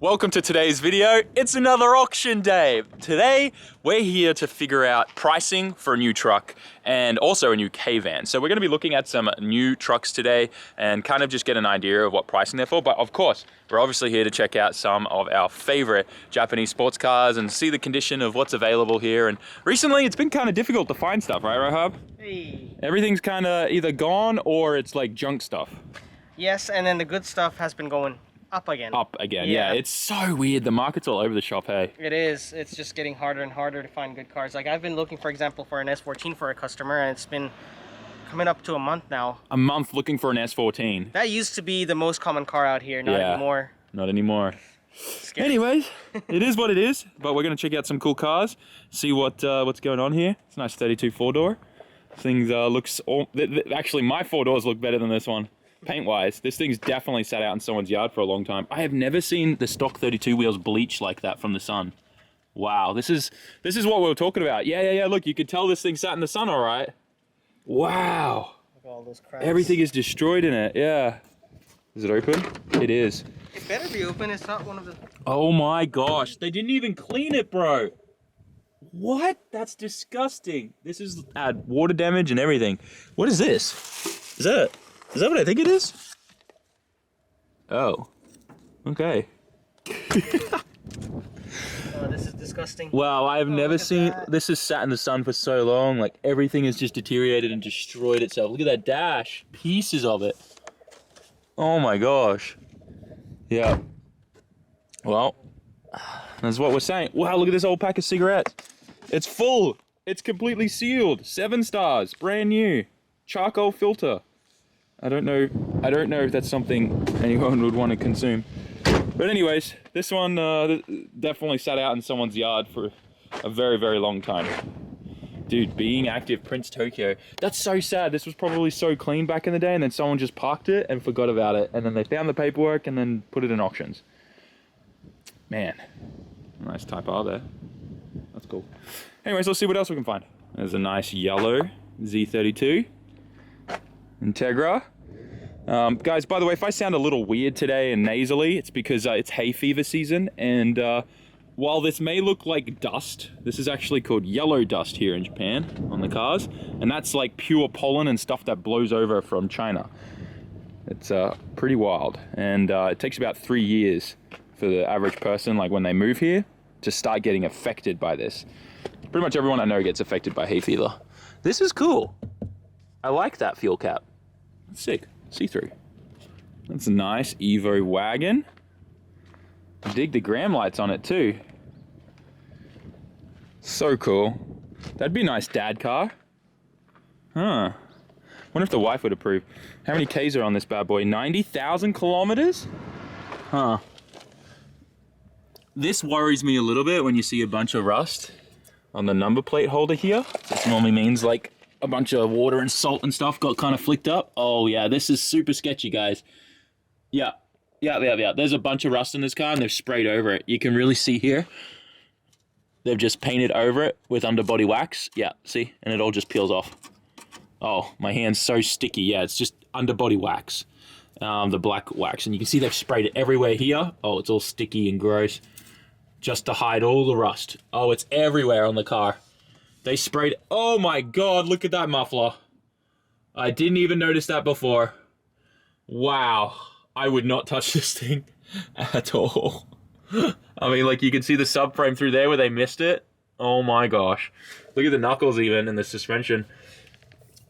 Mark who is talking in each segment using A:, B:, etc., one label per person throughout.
A: Welcome to today's video. It's another auction day. Today, we're here to figure out pricing for a new truck and also a new K-van. So we're gonna be looking at some new trucks today and kind of just get an idea of what pricing they're for. But of course, we're obviously here to check out some of our favorite Japanese sports cars and see the condition of what's available here. And recently, it's been kind of difficult to find stuff, right, Rahab?
B: Hey.
A: Everything's kind of either gone or it's like junk stuff.
B: Yes, and then the good stuff has been going up again.
A: Up again, yeah. It's so weird. The market's all over the shop, hey?
B: It is. It's just getting harder and harder to find good cars. Like I've been looking, for example, for an S14 for a customer, and it's been coming up to a month now.
A: A month looking for an S14.
B: That used to be the most common car out here, not anymore.
A: Not anymore.
B: Scary.
A: Anyways, it is what it is, but we're gonna check out some cool cars, see what's going on here. It's a nice 32 four-door. Things actually my four doors look better than this one. Paint-wise, this thing's definitely sat out in someone's yard for a long time. I have never seen the stock 32 wheels bleach like that from the sun. Wow, this is what we were talking about. Yeah, look, you could tell this thing sat in the sun all right. Wow.
B: Look at all those cracks.
A: Everything is destroyed in it, yeah. Is it open? It is.
B: It better be open, it's not one of the...
A: Oh my gosh, they didn't even clean it, bro. What? That's disgusting. This is add water damage and everything. What is this? Is that what I think it is? Oh, okay.
B: Oh, this is disgusting.
A: Wow, I've never seen, this has sat in the sun for so long, like everything has just deteriorated and destroyed itself. Look at that dash, pieces of it. Oh my gosh. Yeah. Well, that's what we're saying. Wow, look at this old pack of cigarettes. It's full, it's completely sealed. 7 stars, brand new, charcoal filter. I don't know if that's something anyone would want to consume. But anyways, this one definitely sat out in someone's yard for a very, very long time. Dude, being active, Prince Tokyo. That's so sad. This was probably so clean back in the day and then someone just parked it and forgot about it. And then they found the paperwork and then put it in auctions. Man, nice Type R there. That's cool. Anyways, let's see what else we can find. There's a nice yellow Z32. Integra. Guys, by the way, if I sound a little weird today and nasally, it's because it's hay fever season, and while this may look like dust, this is actually called yellow dust here in Japan on the cars, and that's like pure pollen and stuff that blows over from China. It's pretty wild, and it takes about 3 years for the average person, like when they move here, to start getting affected by this. Pretty much everyone I know gets affected by hay fever. This is cool. I like that fuel cap. Sick. See-through. That's a nice Evo wagon. I dig the gram lights on it too. So cool. That'd be a nice dad car. Huh. Wonder if the wife would approve. How many Ks are on this bad boy? 90,000 kilometers? Huh. This worries me a little bit when you see a bunch of rust on the number plate holder here. This normally means like a bunch of water and salt and stuff got kind of flicked up. Oh yeah, this is super sketchy, guys. Yeah. There's a bunch of rust in this car and they've sprayed over it. You can really see here. They've just painted over it with underbody wax. Yeah, see? And it all just peels off. Oh, my hand's so sticky. Yeah, it's just underbody wax. The black wax. And you can see they've sprayed it everywhere here. Oh, it's all sticky and gross. Just to hide all the rust. Oh, it's everywhere on the car. They sprayed, oh my God, look at that muffler. I didn't even notice that before. Wow, I would not touch this thing at all. I mean, like you can see the subframe through there where they missed it. Oh my gosh. Look at the knuckles even and the suspension.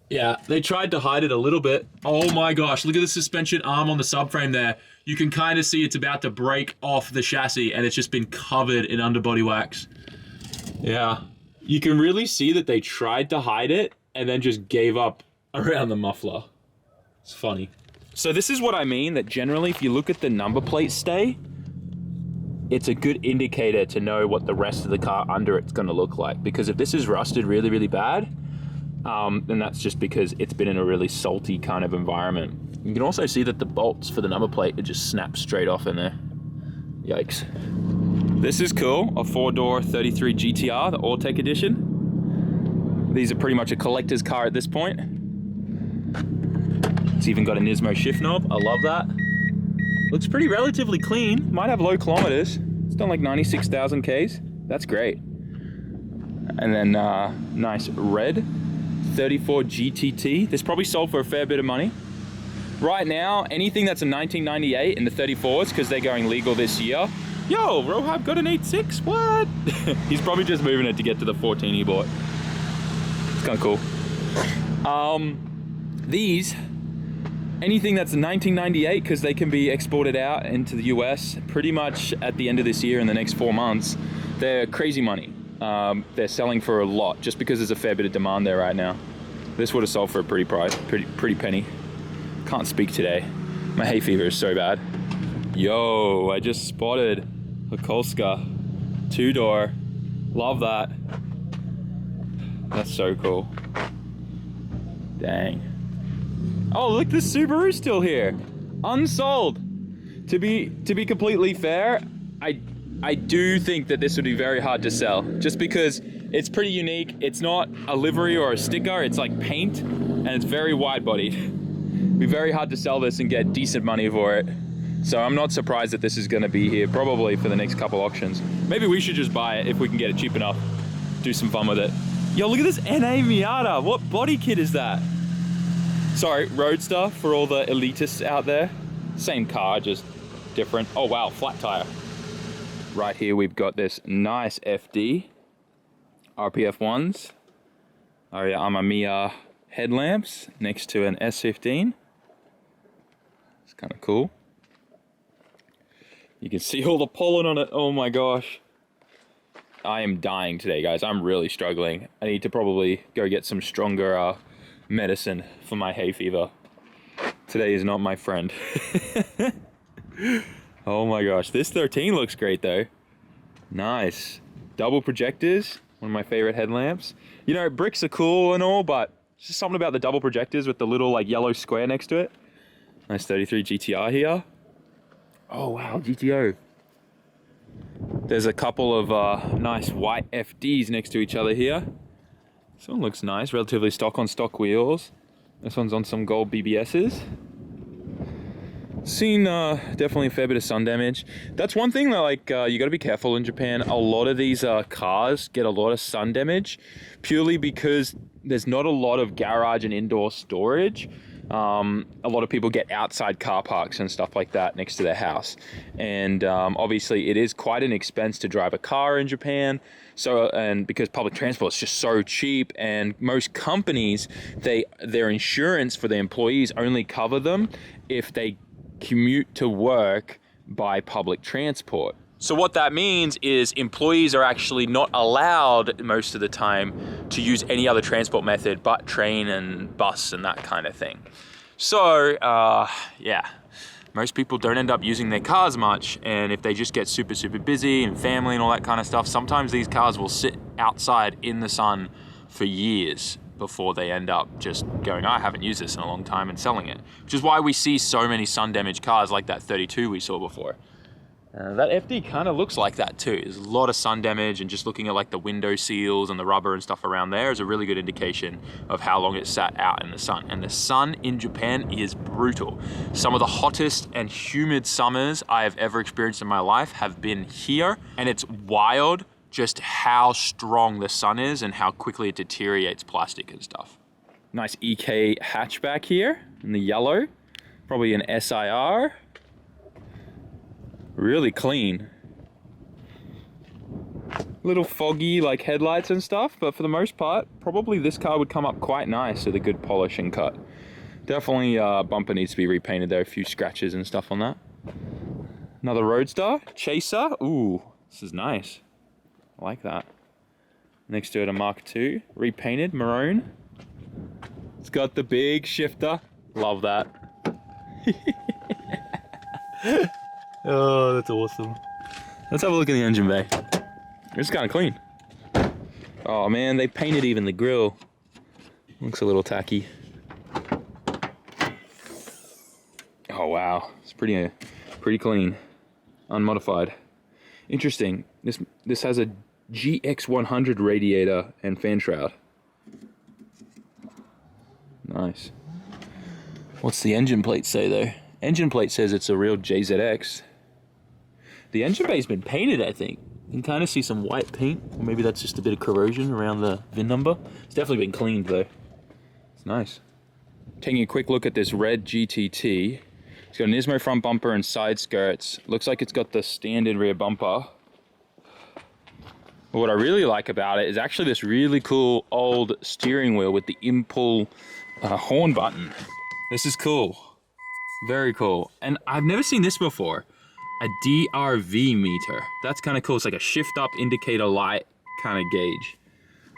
A: Yeah, they tried to hide it a little bit. Oh my gosh, look at the suspension arm on the subframe there. You can kind of see it's about to break off the chassis and it's just been covered in underbody wax. Yeah. You can really see that they tried to hide it and then just gave up around the muffler. It's funny. So this is what I mean, that generally if you look at the number plate stay, it's a good indicator to know what the rest of the car under it's gonna look like. Because if this is rusted really, really bad, then that's just because it's been in a really salty kind of environment. You can also see that the bolts for the number plate, it just snaps straight off in there. Yikes. This is cool, a 4-door 33 GTR, the All-Tech edition. These are pretty much a collector's car at this point. It's even got a Nismo shift knob, I love that. Looks pretty relatively clean. Might have low kilometers. It's done like 96,000 Ks. That's great. And then nice red 34 GTT. This probably sold for a fair bit of money. Right now, anything that's a 1998 in the 34s, because they're going legal this year. Yo, Rohab got an 8.6, what? He's probably just moving it to get to the 14 he bought. It's kind of cool. These, anything that's a 1998, because they can be exported out into the US pretty much at the end of this year in the next 4 months, they're crazy money. They're selling for a lot just because there's a fair bit of demand there right now. This would have sold for a pretty price, pretty penny. Can't speak today. My hay fever is so bad. Yo, I just spotted a Kolska 2-door. Love that. That's so cool. Dang. Oh, look, this Subaru's still here. Unsold. To be completely fair, I do think that this would be very hard to sell, just because it's pretty unique. It's not a livery or a sticker, it's like paint, and it's very wide bodied. It'd be very hard to sell this and get decent money for it. So I'm not surprised that this is gonna be here probably for the next couple auctions. Maybe we should just buy it if we can get it cheap enough. Do some fun with it. Yo, look at this NA Miata. What body kit is that? Sorry, Roadster for all the elitists out there. Same car, just different. Oh wow, flat tire. Right here we've got this nice FD RPF 1s. Oh yeah, Amamiya headlamps next to an S15. It's kind of cool. You can see all the pollen on it. Oh my gosh. I am dying today, guys. I'm really struggling. I need to probably go get some stronger medicine for my hay fever. Today is not my friend. Oh my gosh, this 13 looks great though. Nice. Double projectors, one of my favorite headlamps. You know, bricks are cool and all, but it's just something about the double projectors with the little like yellow square next to it. Nice 33 GTR here. Oh wow, GTO. There's a couple of nice white FDs next to each other here. This one looks nice, relatively stock on stock wheels. This one's on some gold BBSs. Seen definitely a fair bit of sun damage. That's one thing that like you got to be careful in Japan. A lot of these cars get a lot of sun damage purely because there's not a lot of garage and indoor storage. A lot of people get outside car parks and stuff like that next to their house, and obviously it is quite an expense to drive a car in Japan. So, and because public transport is just so cheap, and most companies, their insurance for their employees only cover them if they commute to work by public transport. So what that means is employees are actually not allowed most of the time to use any other transport method but train and bus and that kind of thing. So yeah, most people don't end up using their cars much, and if they just get super busy and family and all that kind of stuff, sometimes these cars will sit outside in the sun for years before they end up just going, I haven't used this in a long time, and selling it. Which is why we see so many sun damaged cars like that 32 we saw before. That FD kind of looks like that too. There's a lot of sun damage, and just looking at like the window seals and the rubber and stuff around there is a really good indication of how long it sat out in the sun. And the sun in Japan is brutal. Some of the hottest and humid summers I have ever experienced in my life have been here, and it's wild just how strong the sun is and how quickly it deteriorates plastic and stuff. Nice EK hatchback here in the yellow, probably an SIR. Really clean. Little foggy like headlights and stuff, but for the most part, probably this car would come up quite nice with a good polish and cut. Definitely bumper needs to be repainted there, a few scratches and stuff on that. Another Roadster, Chaser. Ooh, this is nice. I like that. Next to it a Mark II, repainted, maroon. It's got the big shifter. Love that. Oh, that's awesome. Let's have a look at the engine bay. It's kind of clean. Oh man, they painted even the grille. Looks a little tacky. Oh wow, it's pretty clean, unmodified. Interesting. This has a GX100 radiator and fan shroud. Nice. What's the engine plate say though? Engine plate says it's a real JZX. The engine bay's been painted, I think. You can kind of see some white paint, or maybe that's just a bit of corrosion around the VIN number. It's definitely been cleaned though. It's nice. Taking a quick look at this red GTT. It's got an Ismo front bumper and side skirts. Looks like it's got the standard rear bumper. But what I really like about it is actually this really cool old steering wheel with the in-pull horn button. This is cool. Very cool. And I've never seen this before. A DRV meter. That's kind of cool. It's like a shift up indicator light kind of gauge.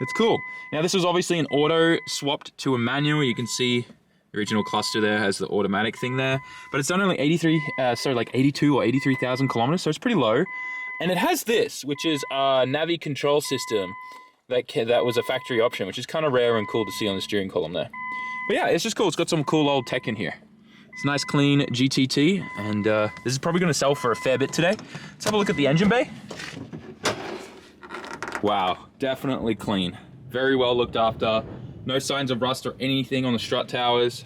A: It's cool. Now this was obviously an auto swapped to a manual. You can see the original cluster there has the automatic thing there, but it's done only 82 or 83,000 kilometers, so it's pretty low. And it has this, which is a Navi control system that was a factory option, which is kind of rare and cool to see on the steering column there. But yeah, it's just cool. It's got some cool old tech in here. It's a nice clean GTT, and this is probably going to sell for a fair bit today. Let's have a look at the engine bay. Wow, definitely clean. Very well looked after. No signs of rust or anything on the strut towers.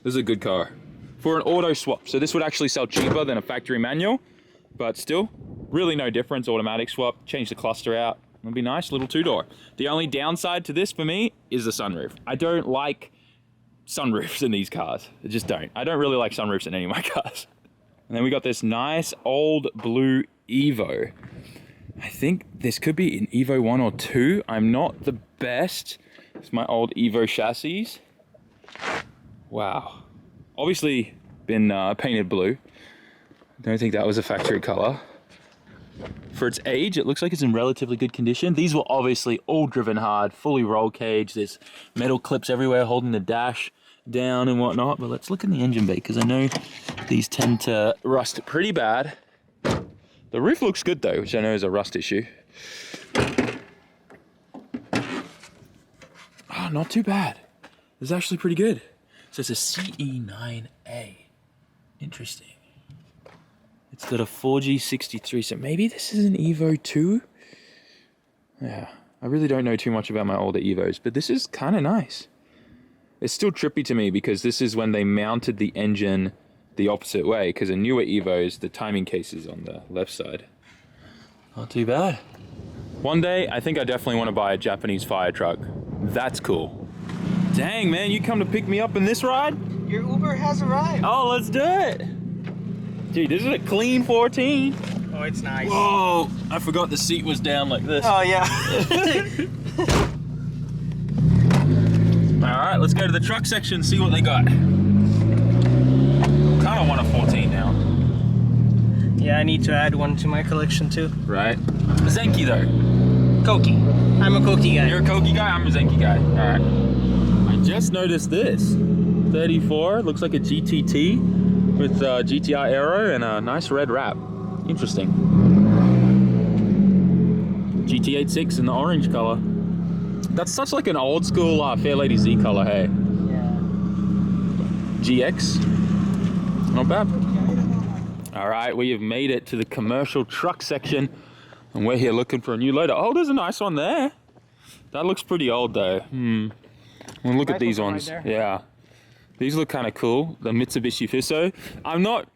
A: This is a good car. For an auto swap, so this would actually sell cheaper than a factory manual, but still, really no difference. Automatic swap, change the cluster out. It'll be nice, little two-door. The only downside to this for me is the sunroof. I don't like sunroofs in these cars. I just don't. I don't really like sunroofs in any of my cars. And then we got this nice old blue Evo. I think this could be an Evo 1 or 2. I'm not the best. It's my old Evo chassis. Wow. Obviously been painted blue. Don't think that was a factory color. For its age, it looks like it's in relatively good condition. These were obviously all driven hard, fully roll cage. There's metal clips everywhere holding the dash down and whatnot. But let's look in the engine bay, because I know these tend to rust pretty bad. The roof looks good though, which I know is a rust issue. Oh, not too bad. It's actually pretty good. So it's a CE9A. Interesting. It's got a 4G63, so maybe this is an Evo 2? Yeah, I really don't know too much about my older Evos, but this is kind of nice. It's still trippy to me because this is when they mounted the engine the opposite way, because in newer Evos, the timing case is on the left side. Not too bad. One day, I think I definitely want to buy a Japanese fire truck. That's cool. Dang, man, you come to pick me up in this ride?
B: Your Uber has arrived.
A: Oh, let's do it. Dude, this is a clean 14.
B: Oh, it's nice.
A: Whoa, I forgot the seat was down like this.
B: Oh, yeah.
A: All right, let's go to the truck section, see what they got. Kind of want a 14 now.
B: Yeah, I need to add one to my collection too.
A: Right. Zenki though.
B: Koki. I'm a Koki guy.
A: You're a Koki guy, I'm a Zenki guy. All right. I just noticed this. 34, looks like a GTT with GTR aero and a nice red wrap. Interesting. GT86 in the orange color. That's such like an old school Fairlady Z color, hey?
B: Yeah.
A: GX. Not bad. All right, we have made it to the commercial truck section, and we're here looking for a new loader. Oh, there's a nice one there. That looks pretty old though. We'll look at these ones.
B: Right,
A: yeah, these look kind of cool. The Mitsubishi Fuso. I'm not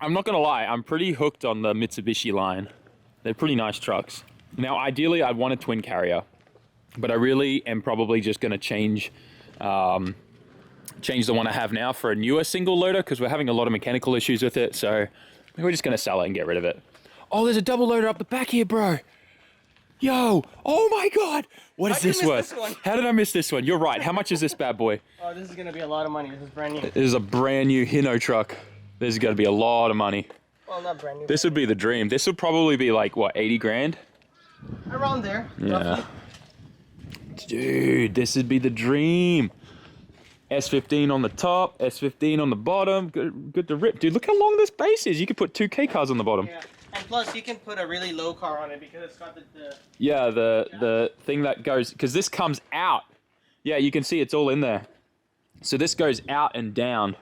A: gonna lie. I'm pretty hooked on the Mitsubishi line. They're pretty nice trucks. Now, ideally, I'd want a twin carrier, but I really am probably just gonna change the one I have now for a newer single loader, because we're having a lot of mechanical issues with it. So we're just gonna sell it and get rid of it. Oh, there's a double loader up the back here, bro. Yo, oh my God. What is this worth? How did I miss this one? You're right. How much is this bad boy?
B: Oh, this is gonna be a lot of money. This is brand new.
A: This is a brand new Hino truck. This is gonna be a lot of money.
B: Well, not brand new.
A: This would be the dream. This would probably be like, what, 80 grand?
B: Around there.
A: Yeah.
B: Roughly.
A: Dude, this would be the dream. S15 on the top, S15 on the bottom. Good to rip. Dude, look how long this base is. You could put 2K cars on the bottom.
B: Yeah. And plus, you can put a really low car on it because it's got the
A: yeah, the thing that goes, because this comes out. Yeah, you can see it's all in there. So this goes out and down,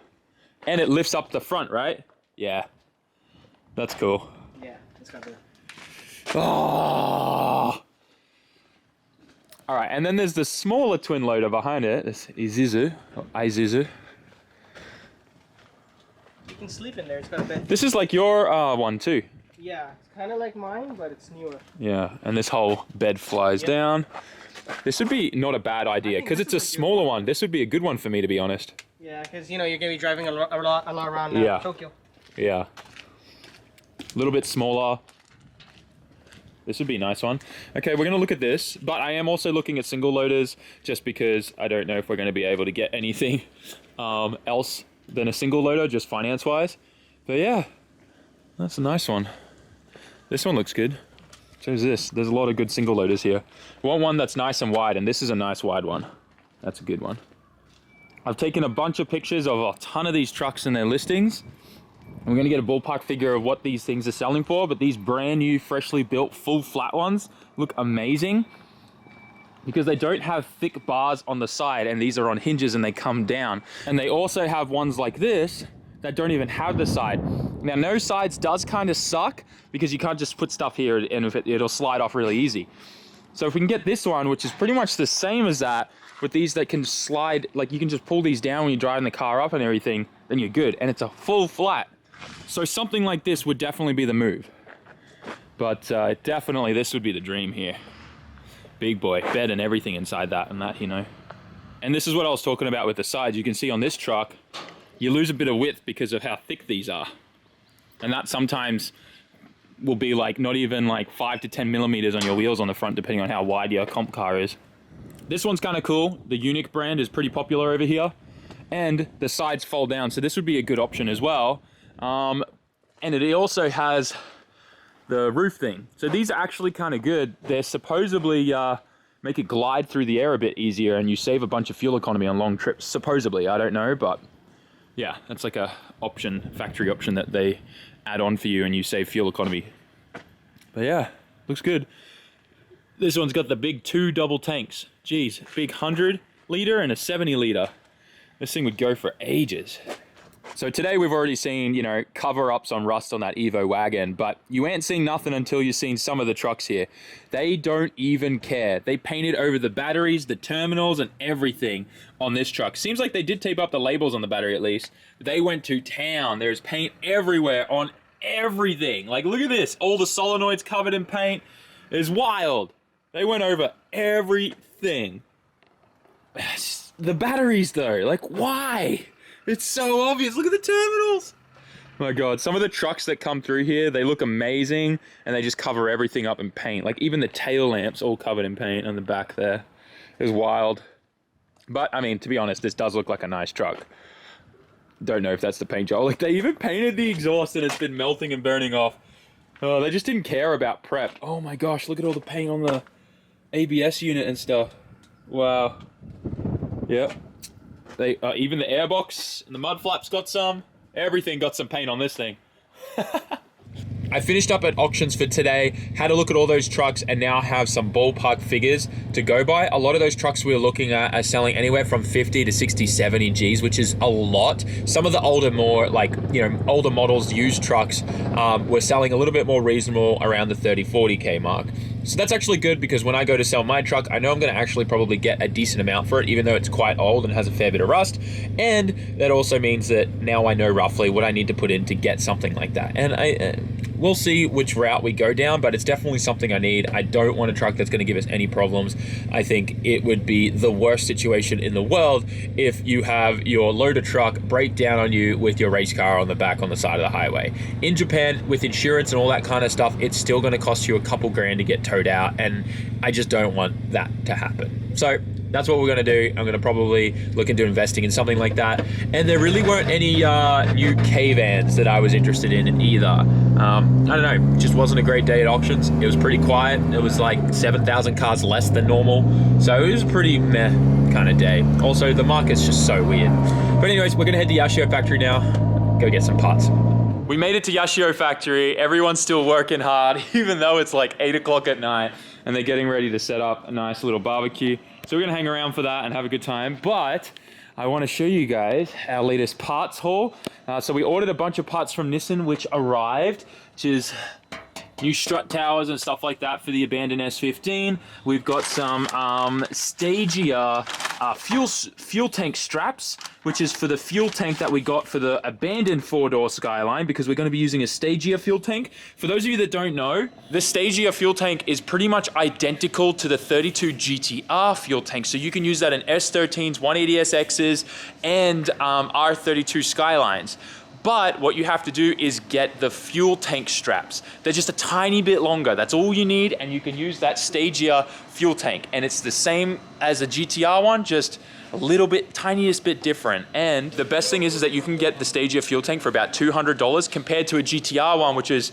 A: and it lifts up the front, right? Yeah, that's cool.
B: Yeah, it's got the.
A: Oh. All right, and then there's the smaller twin loader behind it. This Isuzu, or Isuzu.
B: can sleep in there. It's got a bed.
A: This is like your one too.
B: Yeah, it's kind of like mine, but it's newer.
A: Yeah, and this whole bed flies down. This would be not a bad idea because it's a smaller one. This would be a good one for me, to be honest.
B: Yeah, because you know you're gonna be driving a lot around Tokyo.
A: Yeah. A little bit smaller. This would be a nice one. Okay, we're gonna look at this, but I am also looking at single loaders just because I don't know if we're gonna be able to get anything else than a single loader, just finance-wise. But yeah, that's a nice one. This one looks good. So is this. There's a lot of good single loaders here. We want one that's nice and wide, and this is a nice wide one. That's a good one. I've taken a bunch of pictures of a ton of these trucks and their listings. We're gonna get a ballpark figure of what these things are selling for, but these brand new, freshly built, full flat ones look amazing because they don't have thick bars on the side, and these are on hinges and they come down. And they also have ones like this that don't even have the side. Now, no sides does kind of suck because you can't just put stuff here and it'll slide off really easy. So if we can get this one, which is pretty much the same as that, with these that can slide, like you can just pull these down when you're driving the car up and everything, then you're good. And it's a full flat. So something like this would definitely be the move. But definitely this would be the dream here. Big boy, bed and everything inside that and that, you know. And this is what I was talking about with the sides. You can see on this truck, you lose a bit of width because of how thick these are. And that sometimes will be like not even like 5 to 10 millimeters on your wheels on the front, depending on how wide your comp car is. This one's kind of cool. The Unique brand is pretty popular over here. And the sides fold down, so this would be a good option as well. And it also has the roof thing. So these are actually kind of good. They're supposedly make it glide through the air a bit easier, and you save a bunch of fuel economy on long trips. Supposedly, I don't know, but yeah, that's like a option, factory option that they add on for you, and you save fuel economy. But yeah, looks good. This one's got the big 2 double tanks. Geez, big 100 liter and a 70 liter. This thing would go for ages. So today we've already seen, you know, cover-ups on rust on that Evo wagon, but you ain't seen nothing until you've seen some of the trucks here. They don't even care. They painted over the batteries, the terminals, and everything on this truck. Seems like they did tape up the labels on the battery at least. They went to town. There's paint everywhere on everything. Like, look at this. All the solenoids covered in paint. It's wild. They went over everything. The batteries though, like why? It's so obvious. Look at the terminals. Oh my God, some of the trucks that come through here, they look amazing and they just cover everything up in paint. Like even the tail lamps all covered in paint on the back there. It's wild. But I mean, to be honest, this does look like a nice truck. Don't know if that's the paint job. Like they even painted the exhaust and it's been melting and burning off. Oh, they just didn't care about prep. Oh my gosh, look at all the paint on the ABS unit and stuff. Wow. Yep. They even the airbox and the mud flaps got some. Everything got some paint on this thing. I finished up at auctions for today, had a look at all those trucks, and now have some ballpark figures to go by. A lot of those trucks we were looking at are selling anywhere from 50 to 60, 70 Gs, which is a lot. Some of the older, more like, you know, older models, used trucks, were selling a little bit more reasonable around the 30, 40K mark. So that's actually good because when I go to sell my truck, I know I'm going to actually probably get a decent amount for it, even though it's quite old and has a fair bit of rust. And that also means that now I know roughly what I need to put in to get something like that. And we'll see which route we go down, but it's definitely something I need. I don't want a truck that's going to give us any problems. I think it would be the worst situation in the world if you have your loader truck break down on you with your race car on the back on the side of the highway. In Japan, with insurance and all that kind of stuff, it's still going to cost you a couple grand to get towed out, and I just don't want that to happen. So that's what we're going to do. I'm going to probably look into investing in something like that. And there really weren't any new K-vans that I was interested in either. I don't know, it just wasn't a great day at auctions. It was pretty quiet. It was like 7,000 cars less than normal. So it was a pretty meh kind of day. Also, the market's just so weird. But anyways, we're going to head to Yashio factory now, go get some parts. We made it to Yashio factory. Everyone's still working hard, even though it's like 8 o'clock at night, and they're getting ready to set up a nice little barbecue. So we're gonna hang around for that and have a good time. But I wanna show you guys our latest parts haul. So we ordered a bunch of parts from Nissan, which arrived, which is new strut towers and stuff like that for the abandoned S15. We've got some Stagia fuel tank straps, which is for the fuel tank that we got for the abandoned 4-door Skyline, because we're going to be using a Stagia fuel tank. For those of you that don't know, the Stagia fuel tank is pretty much identical to the 32 GTR fuel tank, so you can use that in S13s, 180SXs, and R32 Skylines. But what you have to do is get the fuel tank straps. They're just a tiny bit longer. That's all you need, and you can use that Stagia fuel tank. And it's the same as a GTR one, just a little bit, tiniest bit different. And the best thing is that you can get the Stagia fuel tank for about $200 compared to a GTR one, which is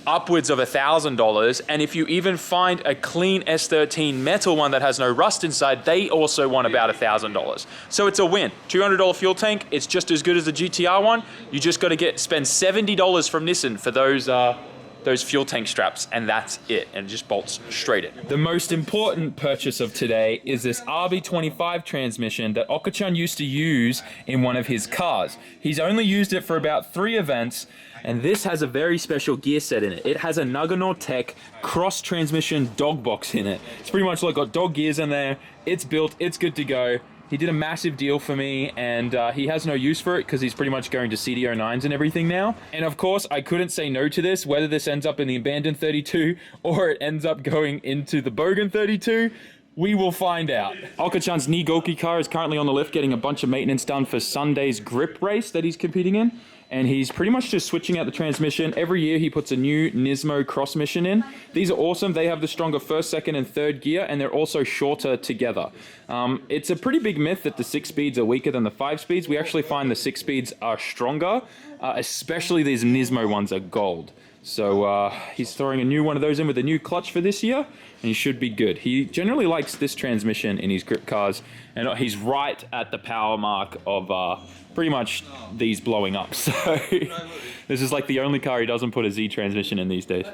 A: upwards of $1,000. And if you even find a clean S13 metal one that has no rust inside, they also want about $1,000. So it's a win. $200 fuel tank, it's just as good as the GTR one. You just got to spend $70 from Nissan for those fuel tank straps, and that's it, and it just bolts straight in. The most important purchase of today is this RB25 transmission that Okachan used to use in one of his cars. He's only used it for about 3 events, and this has a very special gear set in it. It has a Nagano Tech cross transmission dog box in it. It's pretty much like got dog gears in there. It's built, it's good to go. He did a massive deal for me, and he has no use for it because he's pretty much going to CDO9s and everything now. And of course, I couldn't say no to this, whether this ends up in the abandoned 32 or it ends up going into the Bogan 32. We will find out. Okachan's Nigoki car is currently on the lift getting a bunch of maintenance done for Sunday's grip race that he's competing in. And he's pretty much just switching out the transmission. Every year he puts a new Nismo cross mission in. These are awesome. They have the stronger first, second, and third gear, and they're also shorter together. It's a pretty big myth that the 6 speeds are weaker than the 5 speeds. We actually find the 6 speeds are stronger, especially these Nismo ones are gold. So he's throwing a new one of those in with a new clutch for this year, and he should be good. He generally likes this transmission in his grip cars, and he's right at the power mark of pretty much these blowing up. So this is like the only car he doesn't put a Z transmission in these days.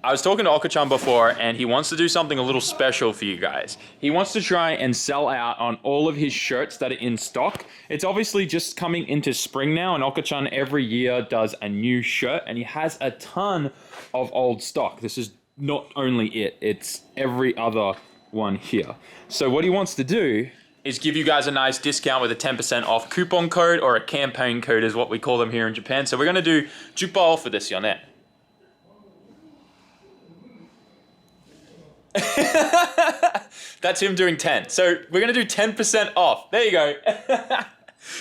A: I was talking to Okachan before, and he wants to do something a little special for you guys. He wants to try and sell out on all of his shirts that are in stock. It's obviously just coming into spring now, and Okachan every year does a new shirt, and he has a ton of old stock. This is not only it, it's every other one here. So what he wants to do is give you guys a nice discount with a 10% off coupon code, or a campaign code is what we call them here in Japan. So we're going to do Jupal for this, Yonet. That's him doing 10. So we're going to do 10% off. There you go.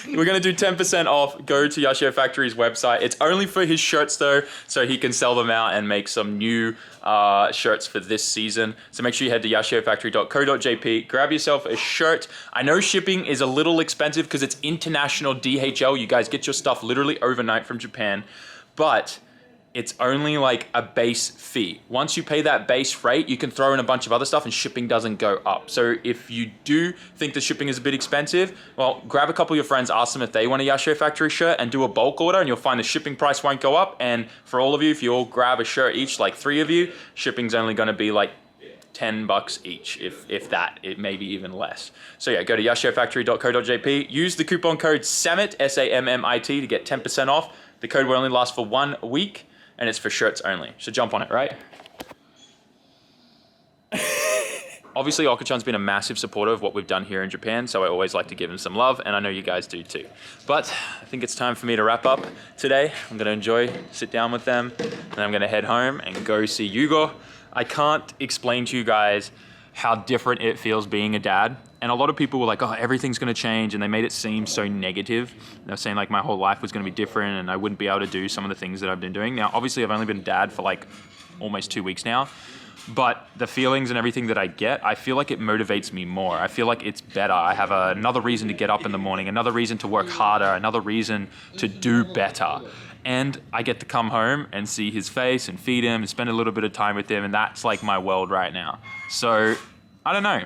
A: We're going to do 10% off. Go to Yashio Factory's website. It's only for his shirts though, so he can sell them out and make some new shirts for this season. So make sure you head to yashiofactory.co.jp, grab yourself a shirt. I know shipping is a little expensive because it's international DHL. You guys get your stuff literally overnight from Japan, but it's only like a base fee. Once you pay that base rate, you can throw in a bunch of other stuff and shipping doesn't go up. So if you do think the shipping is a bit expensive, well, grab a couple of your friends, ask them if they want a Yashio Factory shirt, and do a bulk order, and you'll find the shipping price won't go up. And for all of you, if you all grab a shirt each, like 3 of you, shipping's only gonna be like $10 each, if that, it may be even less. So yeah, go to yashiofactory.co.jp, use the coupon code SAMMIT, S-A-M-M-I-T, to get 10% off. The code will only last for 1 week, and it's for shirts only. So jump on it, right? Obviously, Okachan's been a massive supporter of what we've done here in Japan, so I always like to give him some love, and I know you guys do too. But I think it's time for me to wrap up today. I'm gonna sit down with them, and I'm gonna head home and go see Yugo. I can't explain to you guys how different it feels being a dad. And a lot of people were like, oh, everything's gonna change, and they made it seem so negative. They're saying like my whole life was gonna be different and I wouldn't be able to do some of the things that I've been doing. Now, obviously I've only been a dad for like almost 2 weeks now, but the feelings and everything that I get, I feel like it motivates me more. I feel like it's better. I have another reason to get up in the morning, another reason to work harder, another reason to do better. And I get to come home and see his face and feed him and spend a little bit of time with him, and that's like my world right now. So I don't know.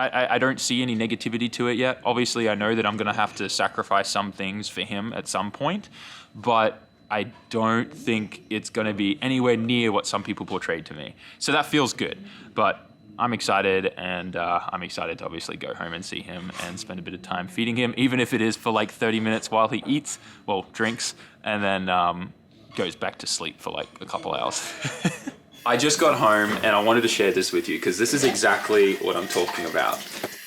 A: I don't see any negativity to it yet. Obviously, I know that I'm gonna have to sacrifice some things for him at some point, but I don't think it's gonna be anywhere near what some people portrayed to me. So that feels good, but I'm excited, and I'm excited to obviously go home and see him and spend a bit of time feeding him, even if it is for like 30 minutes while he eats, well, drinks, and then goes back to sleep for like a couple hours. I just got home and I wanted to share this with you because this is exactly what I'm talking about.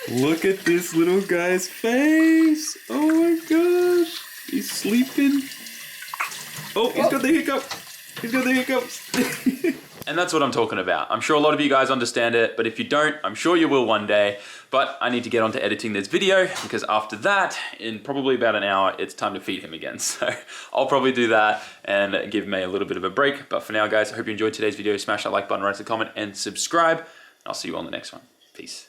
A: Look at this little guy's face. Oh my gosh. He's sleeping. Oh, he's got the hiccup. He's got the hiccups. And that's what I'm talking about. I'm sure a lot of you guys understand it, but if you don't, I'm sure you will one day. But I need to get on to editing this video because after that, in probably about an hour, it's time to feed him again. So I'll probably do that and give May a little bit of a break. But for now, guys, I hope you enjoyed today's video. Smash that like button, write a comment, and subscribe. I'll see you on the next one. Peace.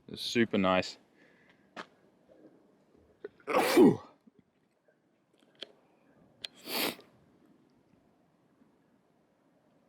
A: It's super nice.